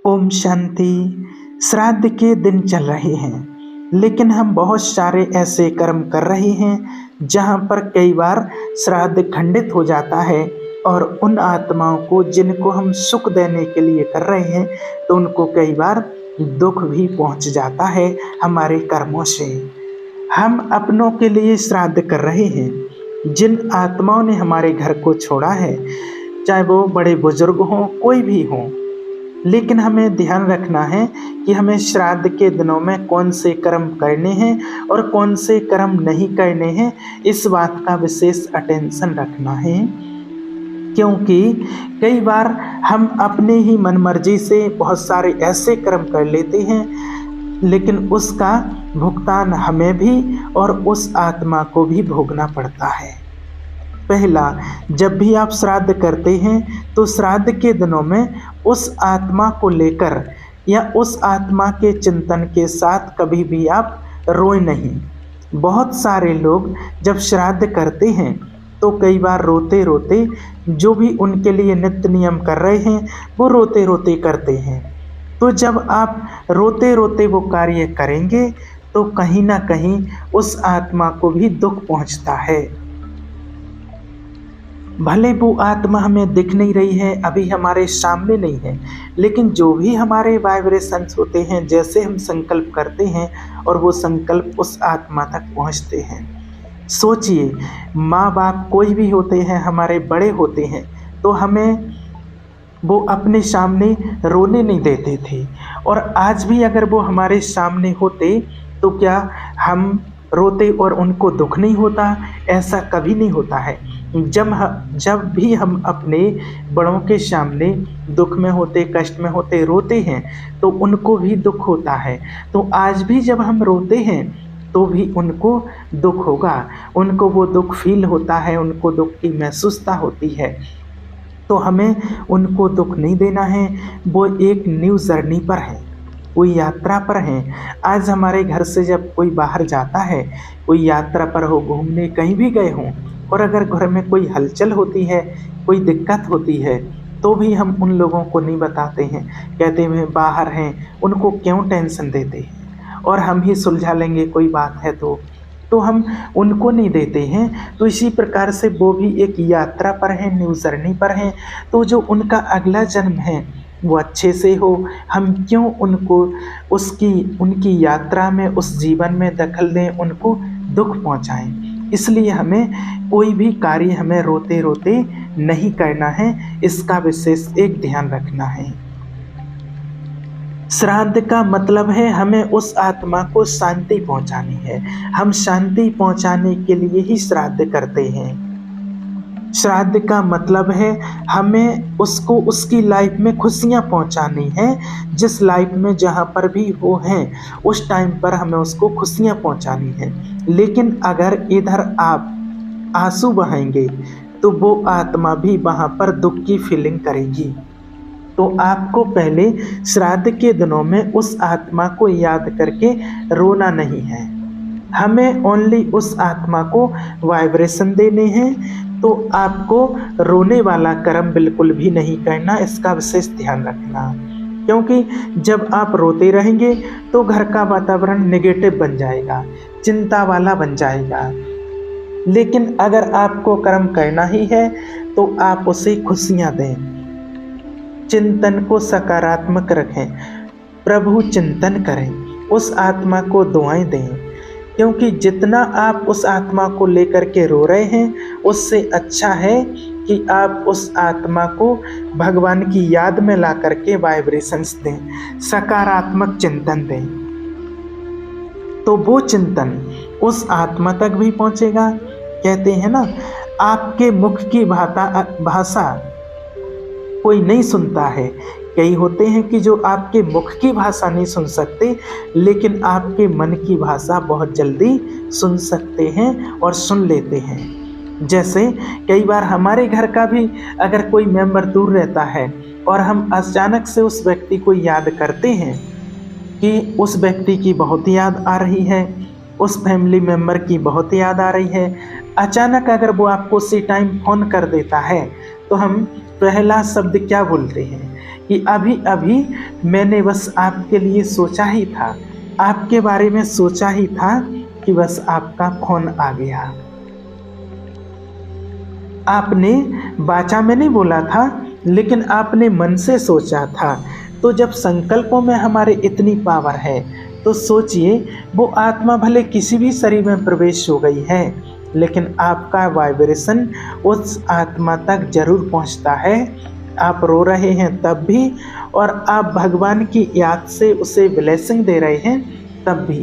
ओम शांति। श्राद्ध के दिन चल रहे हैं, लेकिन हम बहुत सारे ऐसे कर्म कर रहे हैं जहाँ पर कई बार श्राद्ध खंडित हो जाता है और उन आत्माओं को जिनको हम सुख देने के लिए कर रहे हैं तो उनको कई बार दुख भी पहुँच जाता है हमारे कर्मों से। हम अपनों के लिए श्राद्ध कर रहे हैं। जिन आत्माओं ने हमारे घर को छोड़ा है, चाहे वो बड़े बुजुर्ग हों, कोई भी हों, लेकिन हमें ध्यान रखना है कि हमें श्राद्ध के दिनों में कौन से कर्म करने हैं और कौन से कर्म नहीं करने हैं, इस बात का विशेष अटेंशन रखना है। क्योंकि कई बार हम अपने ही मनमर्जी से बहुत सारे ऐसे कर्म कर लेते हैं, लेकिन उसका भुगतान हमें भी और उस आत्मा को भी भोगना पड़ता है। पहला, जब भी आप श्राद्ध करते हैं तो श्राद्ध के दिनों में उस आत्मा को लेकर या उस आत्मा के चिंतन के साथ कभी भी आप रोए नहीं। बहुत सारे लोग जब श्राद्ध करते हैं तो कई बार रोते रोते जो भी उनके लिए नित्य नियम कर रहे हैं वो रोते रोते करते हैं। तो जब आप रोते रोते वो कार्य करेंगे तो कहीं ना कहीं उस आत्मा को भी दुख पहुंचता है। भले वो आत्मा हमें दिख नहीं रही है, अभी हमारे सामने नहीं है, लेकिन जो भी हमारे वाइब्रेशंस होते हैं, जैसे हम संकल्प करते हैं और वो संकल्प उस आत्मा तक पहुंचते हैं। सोचिए, माँ बाप कोई भी होते हैं, हमारे बड़े होते हैं, तो हमें वो अपने सामने रोने नहीं देते थे, और आज भी अगर वो हमारे सामने होते तो क्या हम रोते और उनको दुख नहीं होता? ऐसा कभी नहीं होता है। जब भी हम अपने बड़ों के सामने दुख में होते, कष्ट में होते, रोते हैं तो उनको भी दुख होता है। तो आज भी जब हम रोते हैं तो भी उनको दुख होगा, उनको वो दुख फील होता है, उनको दुख की महसूसता होती है। तो हमें उनको दुख नहीं देना है। वो एक न्यू जर्नी पर है, कोई यात्रा पर हैं। आज हमारे घर से जब कोई बाहर जाता है, कोई यात्रा पर हो, घूमने कहीं भी गए हों, और अगर घर में कोई हलचल होती है, कोई दिक्कत होती है, तो भी हम उन लोगों को नहीं बताते हैं, कहते हैं बाहर हैं, उनको क्यों टेंशन देते हैं, और हम ही सुलझा लेंगे कोई बात है तो हम उनको नहीं देते हैं। तो इसी प्रकार से वो भी एक यात्रा पर हैं, न्यू जर्नी पर हैं। तो जो उनका अगला जन्म है वो अच्छे से हो, हम क्यों उनको उनकी यात्रा में, उस जीवन में दखल दें, उनको दुख पहुंचाएं। इसलिए हमें कोई भी कार्य हमें रोते रोते नहीं करना है, इसका विशेष एक ध्यान रखना है। श्राद्ध का मतलब है हमें उस आत्मा को शांति पहुंचानी है। हम शांति पहुंचाने के लिए ही श्राद्ध करते हैं। श्राद्ध का मतलब है हमें उसको उसकी लाइफ में खुशियां पहुंचानी है। जिस लाइफ में जहां पर भी वो हैं उस टाइम पर हमें उसको खुशियां पहुंचानी है। लेकिन अगर इधर आप आंसू बहाएंगे तो वो आत्मा भी वहां पर दुख की फीलिंग करेगी। तो आपको पहले श्राद्ध के दिनों में उस आत्मा को याद करके रोना नहीं है, हमें ओनली उस आत्मा को वाइब्रेशन देने हैं। तो आपको रोने वाला कर्म बिल्कुल भी नहीं करना, इसका विशेष ध्यान रखना। क्योंकि जब आप रोते रहेंगे तो घर का वातावरण नेगेटिव बन जाएगा, चिंता वाला बन जाएगा। लेकिन अगर आपको कर्म करना ही है तो आप उसे खुशियाँ दें, चिंतन को सकारात्मक रखें, प्रभु चिंतन करें, उस आत्मा को दुआएं दें। क्योंकि जितना आप उस आत्मा को लेकर के रो रहे हैं उससे अच्छा है कि आप उस आत्मा को भगवान की याद में ला करके वाइब्रेशंस दें, सकारात्मक चिंतन दें। तो वो चिंतन उस आत्मा तक भी पहुंचेगा। कहते हैं ना, आपके मुख की भाषा कोई नहीं सुनता है। कई होते हैं कि जो आपके मुख की भाषा नहीं सुन सकते, लेकिन आपके मन की भाषा बहुत जल्दी सुन सकते हैं और सुन लेते हैं। जैसे कई बार हमारे घर का भी अगर कोई मेंबर दूर रहता है और हम अचानक से उस व्यक्ति को याद करते हैं कि उस व्यक्ति की बहुत याद आ रही है, उस फैमिली मेंबर की बहुत याद आ रही है, अचानक अगर वो आपको उसी टाइम फ़ोन कर देता है तो हम पहला शब्द क्या बोलते हैं कि अभी अभी मैंने बस आपके लिए सोचा ही था, आपके बारे में सोचा ही था कि बस आपका फोन आ गया। आपने वाचा में नहीं बोला था, लेकिन आपने मन से सोचा था। तो जब संकल्पों में हमारे इतनी पावर है, तो सोचिए वो आत्मा भले किसी भी शरीर में प्रवेश हो गई है, लेकिन आपका वाइब्रेशन उस आत्मा तक जरूर पहुंचता है। आप रो रहे हैं तब भी, और आप भगवान की याद से उसे ब्लेसिंग दे रहे हैं तब भी।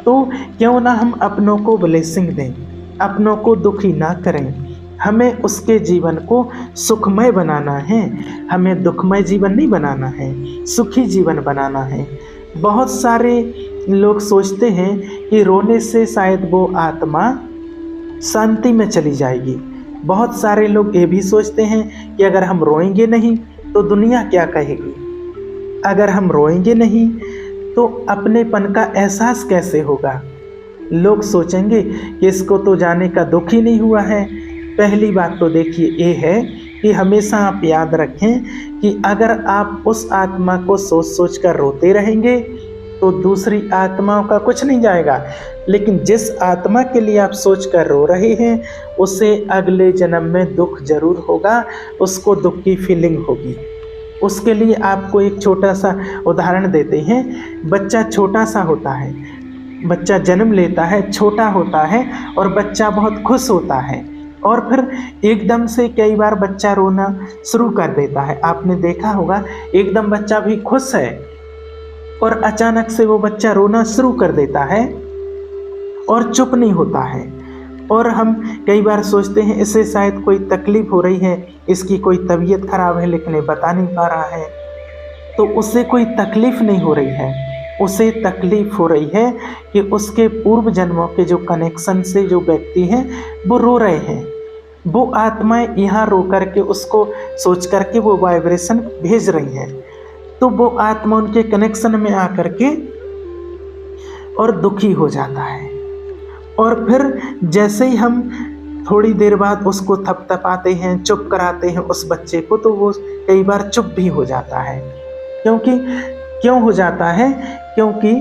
तो क्यों ना हम अपनों को ब्लेसिंग दें, अपनों को दुखी ना करें। हमें उसके जीवन को सुखमय बनाना है, हमें दुखमय जीवन नहीं बनाना है, सुखी जीवन बनाना है। बहुत सारे लोग सोचते हैं कि रोने से शायद वो आत्मा शांति में चली जाएगी। बहुत सारे लोग ये भी सोचते हैं कि अगर हम रोएंगे नहीं तो दुनिया क्या कहेगी, अगर हम रोएंगे नहीं तो अपनेपन का एहसास कैसे होगा। लोग सोचेंगे कि इसको तो जाने का दुख ही नहीं हुआ है। पहली बात तो देखिए ये है कि हमेशा आप याद रखें कि अगर आप उस आत्मा को सोच सोच कर रोते रहेंगे तो दूसरी आत्माओं का कुछ नहीं जाएगा, लेकिन जिस आत्मा के लिए आप सोच कर रो रहे हैं उसे अगले जन्म में दुख जरूर होगा, उसको दुख की फीलिंग होगी। उसके लिए आपको एक छोटा सा उदाहरण देते हैं। बच्चा छोटा सा होता है, बच्चा जन्म लेता है, छोटा होता है और बच्चा बहुत खुश होता है, और फिर एकदम से कई बार बच्चा रोना शुरू कर देता है। आपने देखा होगा एकदम बच्चा भी खुश है और अचानक से वो बच्चा रोना शुरू कर देता है और चुप नहीं होता है। और हम कई बार सोचते हैं इसे शायद कोई तकलीफ हो रही है, इसकी कोई तबीयत खराब है लेकिन ये बता नहीं पा रहा है। तो उसे कोई तकलीफ नहीं हो रही है, उसे तकलीफ हो रही है कि उसके पूर्व जन्मों के जो कनेक्शन से जो व्यक्ति हैं वो रो रहे हैं। वो आत्माएं यहाँ रो करके उसको सोच करके वो वाइब्रेशन भेज रही हैं। तो वो आत्मा उनके कनेक्शन में आकर के और दुखी हो जाता है। और फिर जैसे ही हम थोड़ी देर बाद उसको थपथपाते हैं, चुप कराते हैं उस बच्चे को, तो वो कई बार चुप भी हो जाता है। क्यों हो जाता है? क्योंकि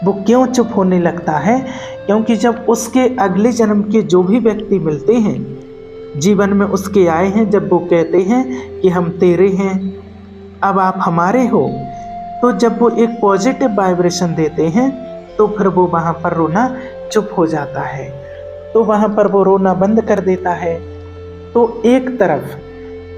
वो क्यों चुप होने लगता है? क्योंकि जब उसके अगले जन्म के जो भी व्यक्ति मिलते हैं, जीवन में उसके आए हैं, जब वो कहते हैं कि हम तेरे हैं, अब आप हमारे हो, तो जब वो एक पॉजिटिव वाइब्रेशन देते हैं तो फिर वो वहाँ पर रोना चुप हो जाता है, तो वहाँ पर वो रोना बंद कर देता है। तो एक तरफ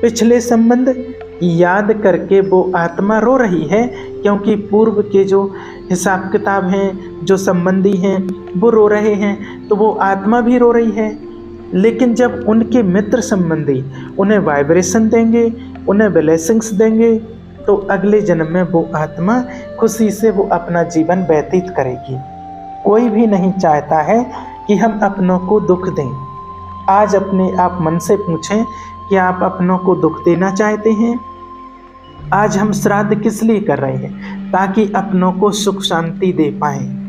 पिछले संबंध याद करके वो आत्मा रो रही है, क्योंकि पूर्व के जो हिसाब किताब हैं, जो संबंधी हैं वो रो रहे हैं, तो वो आत्मा भी रो रही है। लेकिन जब उनके मित्र संबंधी उन्हें वाइब्रेशन देंगे, उन्हें ब्लेसिंग्स देंगे, तो अगले जन्म में वो आत्मा खुशी से वो अपना जीवन व्यतीत करेगी। कोई भी नहीं चाहता है कि हम अपनों को दुख दें। आज अपने आप मन से पूछें कि आप अपनों को दुख देना चाहते हैं? आज हम श्राद्ध किस लिए कर रहे हैं? ताकि अपनों को सुख शांति दे पाएं।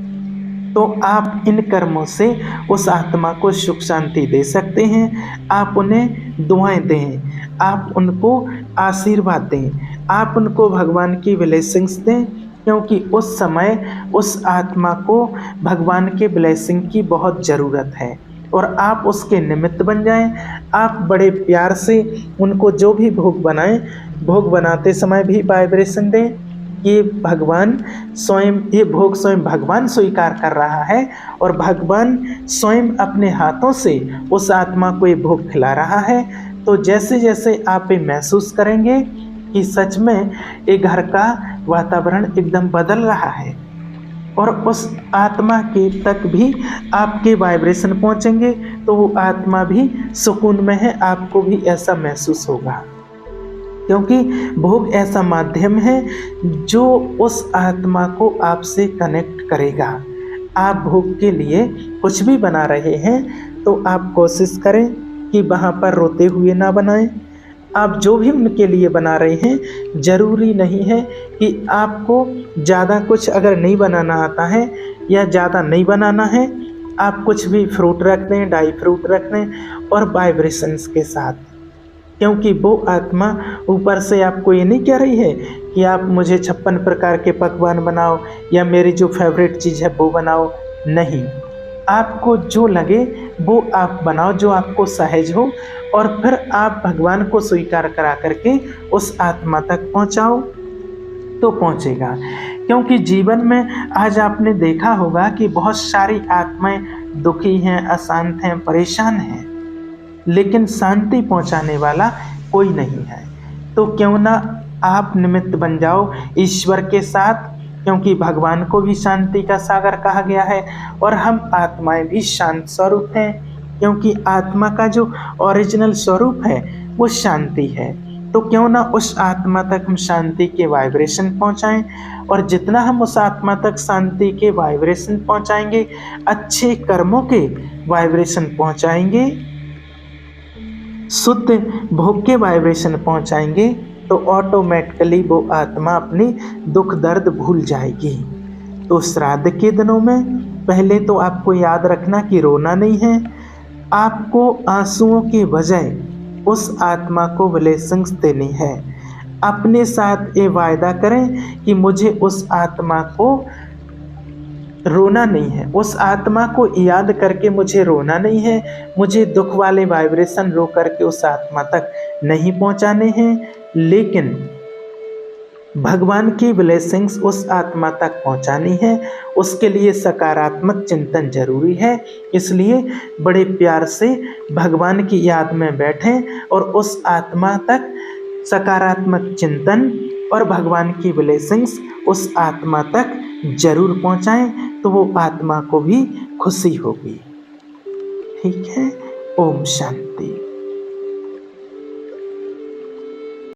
तो आप इन कर्मों से उस आत्मा को सुख शांति दे सकते हैं। आप उन्हें दुआएं दें, आप उनको आशीर्वाद दें, आप उनको भगवान की ब्लेसिंग्स दें, क्योंकि उस समय उस आत्मा को भगवान के ब्लेसिंग की बहुत ज़रूरत है। और आप उसके निमित्त बन जाएं। आप बड़े प्यार से उनको जो भी भोग बनाएं, भोग बनाते समय भी वाइब्रेशन दें। ये भोग स्वयं भगवान स्वीकार कर रहा है, और भगवान स्वयं अपने हाथों से उस आत्मा को ये भोग खिला रहा है। तो जैसे जैसे आप ये महसूस करेंगे कि सच में ये घर का वातावरण एकदम बदल रहा है, और उस आत्मा के तक भी आपके वाइब्रेशन पहुंचेंगे, तो वो आत्मा भी सुकून में है, आपको भी ऐसा महसूस होगा। क्योंकि भोग ऐसा माध्यम है जो उस आत्मा को आपसे कनेक्ट करेगा। आप भोग के लिए कुछ भी बना रहे हैं तो आप कोशिश करें कि वहाँ पर रोते हुए ना बनाएं। आप जो भी उनके लिए बना रहे हैं, ज़रूरी नहीं है कि आपको ज़्यादा कुछ अगर नहीं बनाना आता है या ज़्यादा नहीं बनाना है, आप कुछ भी फ्रूट रख दें, ड्राई फ्रूट रख दें और वाइब्रेशंस के साथ। क्योंकि वो आत्मा ऊपर से आपको ये नहीं कह रही है कि आप मुझे 56 प्रकार के पकवान बनाओ या मेरी जो फेवरेट चीज़ है वो बनाओ। नहीं, आपको जो लगे वो आप बनाओ, जो आपको सहज हो, और फिर आप भगवान को स्वीकार करा करके उस आत्मा तक पहुंचाओ तो पहुंचेगा। क्योंकि जीवन में आज आपने देखा होगा कि बहुत सारी आत्माएं दुखी हैं, अशांत हैं, परेशान हैं, लेकिन शांति पहुंचाने वाला कोई नहीं है। तो क्यों ना आप निमित्त बन जाओ ईश्वर के साथ, क्योंकि भगवान को भी शांति का सागर कहा गया है और हम आत्माएं भी शांत स्वरूप हैं, क्योंकि आत्मा का जो ओरिजिनल स्वरूप है वो शांति है। तो क्यों ना उस आत्मा तक हम शांति के वाइब्रेशन पहुंचाएं, और जितना हम उस आत्मा तक शांति के वाइब्रेशन पहुंचाएंगे, अच्छे कर्मों के वाइब्रेशन पहुंचाएंगे, शुद्ध भोग के वाइब्रेशन पहुंचाएंगे, तो ऑटोमेटिकली वो आत्मा अपनी दुख दर्द भूल जाएगी। तो श्राद्ध के दिनों में पहले तो आपको याद रखना कि रोना नहीं है, आपको आंसुओं के बजाय उस आत्मा को ब्लेसिंग्स देनी है। अपने साथ ये वायदा करें कि मुझे उस आत्मा को रोना नहीं है, उस आत्मा को याद करके मुझे रोना नहीं है, मुझे दुख वाले वाइब्रेशन रो करके उस आत्मा तक नहीं पहुंचाने हैं, लेकिन भगवान की ब्लेसिंग्स उस आत्मा तक पहुंचानी है। उसके लिए सकारात्मक चिंतन जरूरी है। इसलिए बड़े प्यार से भगवान की याद में बैठें और उस आत्मा तक सकारात्मक चिंतन और भगवान की ब्लेसिंग्स उस आत्मा तक जरूर पहुंचाएं, तो वो आत्मा को भी खुशी होगी। ठीक है। ओम शांति।